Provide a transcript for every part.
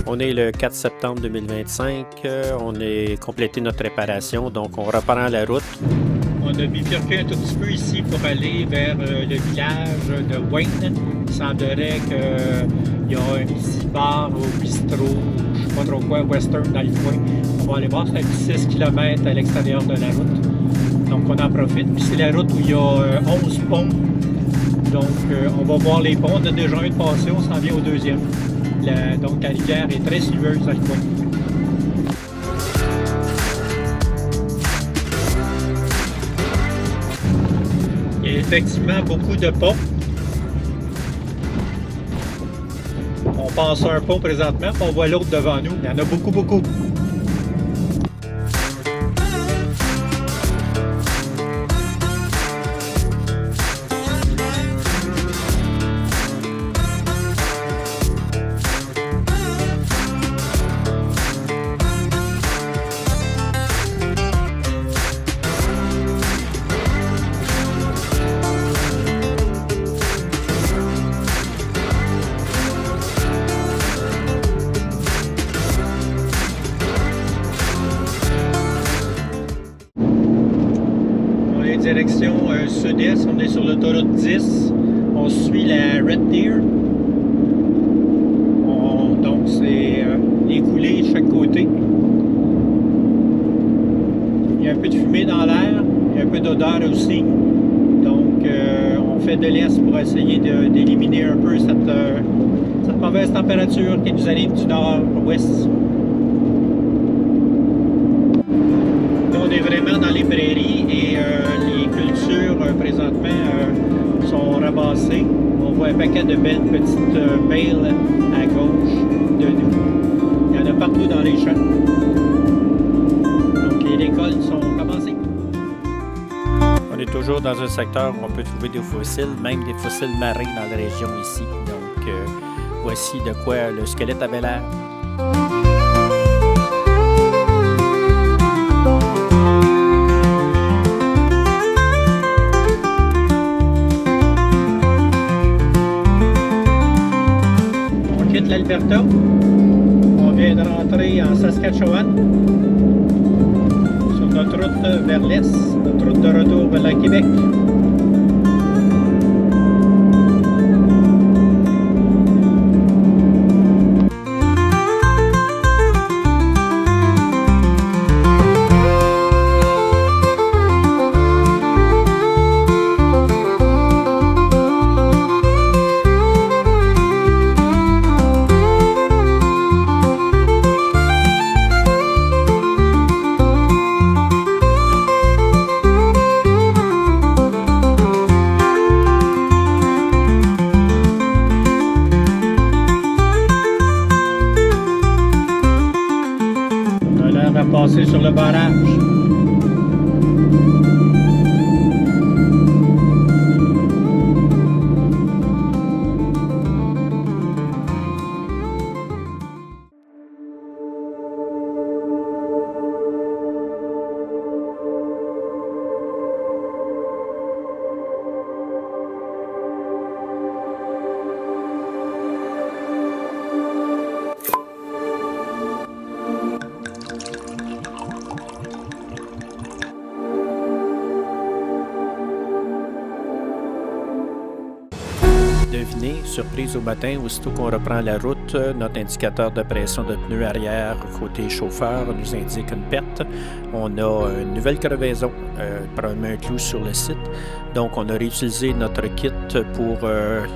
On est le 4 septembre 2025. On a complété notre réparation, donc on reprend la route. On a bifurqué un tout petit peu ici pour aller vers le village de Wayne. Il semblerait qu'il y a un petit bar au bistrot, je ne sais pas trop quoi, western dans le coin. On va aller voir, c'est un petit 6 km à l'extérieur de la route. Donc on en profite. Puis c'est la route où il y a 11 ponts. Donc on va voir les ponts. On a déjà un de passé, on s'en vient au deuxième. Donc la rivière est très sinueuse dans le coin. Il y a effectivement beaucoup de ponts. On passe un pont présentement, puis on voit l'autre devant nous. Il y en a beaucoup, beaucoup. Direction sud-est, on est sur l'autoroute 10, on suit la Red Deer, donc c'est les coulées de chaque côté. Il y a un peu de fumée dans l'air, il y a un peu d'odeur aussi, donc on fait de l'est pour essayer d'éliminer un peu cette mauvaise température qui nous arrive du nord-ouest. On est vraiment dans les prairies et les cultures présentement sont ramassées. On voit un paquet de belles petites bales à gauche de nous. Il y en a partout dans les champs. Donc les récoltes sont commencées. On est toujours dans un secteur où on peut trouver des fossiles, même des fossiles marins dans la région ici. Donc voici de quoi le squelette avait l'air. L'Alberta. On vient de rentrer en Saskatchewan sur notre route vers l'est, notre route de retour vers le Québec. Passer sur le barrage. Devinez, surprise au matin, aussitôt qu'on reprend la route, notre indicateur de pression de pneus arrière côté chauffeur nous indique une perte. On a une nouvelle crevaison, probablement un clou sur le site. Donc on a réutilisé notre kit pour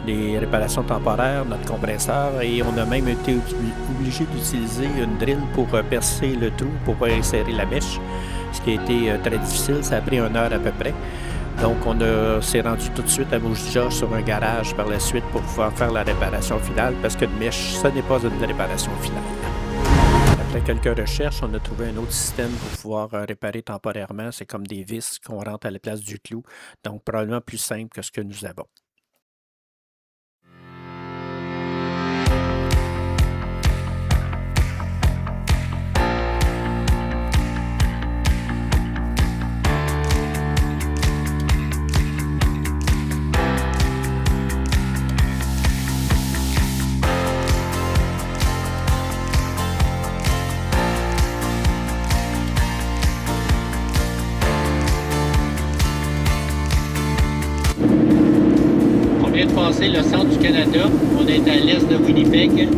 les réparations temporaires, notre compresseur, et on a même été obligé d'utiliser une drill pour percer le trou pour insérer la mèche, ce qui a été très difficile, ça a pris 1 heure à peu près. Donc, on s'est rendu tout de suite à Moose-Jaw sur un garage par la suite pour pouvoir faire la réparation finale, parce que de mèche, ce n'est pas une réparation finale. Après quelques recherches, on a trouvé un autre système pour pouvoir réparer temporairement. C'est comme des vis qu'on rentre à la place du clou, donc probablement plus simple que ce que nous avons. traversé le centre du Canada. On est à l'est de Winnipeg.